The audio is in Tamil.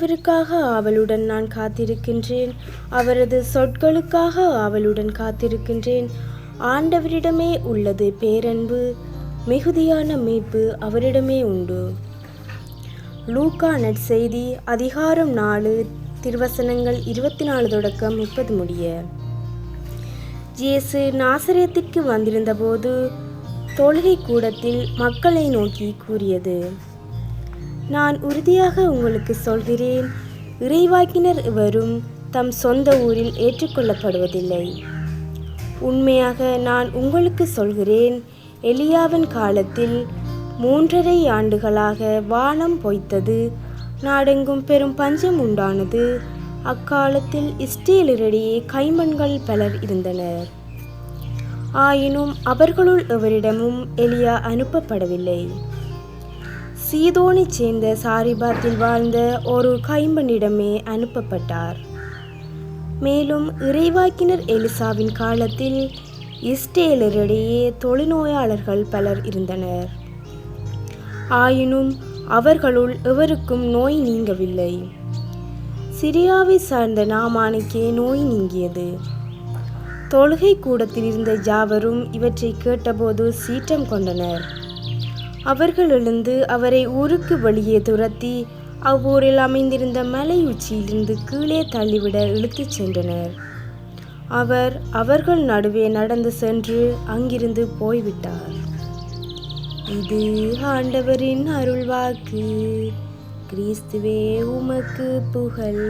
ஆண்டவருக்காக ஆவலுடன் நான் காத்திருக்கின்றேன். அவரது சொற்களுக்காக ஆவலுடன் காத்திருக்கின்றேன். ஆண்டவரிடமே உள்ளது பேரன்பு, மிகுதியான மீட்பு அவரிடமே உண்டு. லூக்கா நற்செய்தி அதிகாரம் 4 திருவசனங்கள் 24 தொடக்கம் 30 முடிய. இயேசு நாசரேத்திற்கு வந்திருந்தபோது தொழுகை கூடத்தில் மக்களை நோக்கி கூறியது: நான் உறுதியாக உங்களுக்கு சொல்கிறேன், இறைவாக்கினர் எவரும் தம் சொந்த ஊரில் ஏற்றுக்கொள்ளப்படுவதில்லை. உண்மையாக நான் உங்களுக்கு சொல்கிறேன், எலியாவின் காலத்தில் 3½ ஆண்டுகளாக வானம் பொய்த்தது, நாடெங்கும் பெரும் பஞ்சம் உண்டானது. அக்காலத்தில் இஸ்ரேலரிடையே கைம்பெண்கள் பலர் இருந்தனர். ஆயினும் அவர்களுள் எவரிடமும் எலியா அனுப்பப்படவில்லை. சீதோனைச் சேர்ந்த சாரிபாத்தில் வாழ்ந்த ஒரு கைம்பெண்ணிடமே அனுப்பப்பட்டார். மேலும் இறைவாக்கினர் எலிசாவின் காலத்தில் இஸ்ரேலரிடையே தொழுநோயாளர்கள் பலர் இருந்தனர். ஆயினும் அவர்களுள் எவருக்கும் நோய் நீங்கவில்லை. சிரியாவை சார்ந்த நாமானுக்கே நோய் நீங்கியது. தொழுகை கூடத்தில் இருந்த யாவரும் இவற்றை கேட்டபோது சீற்றம் கொண்டனர். அவர்கள் எழுந்து அவரை ஊருக்கு வெளியே துரத்தி அவ்வூரில் அமைந்திருந்த மலை உச்சியிலிருந்து கீழே தள்ளிவிட இழுத்துச் சென்றனர். அவர் அவர்கள் நடுவே நடந்து சென்று அங்கிருந்து போய்விட்டார். இது ஆண்டவரின் அருள்வாக்கு. கிறிஸ்துவே உமக்கு புகழ்.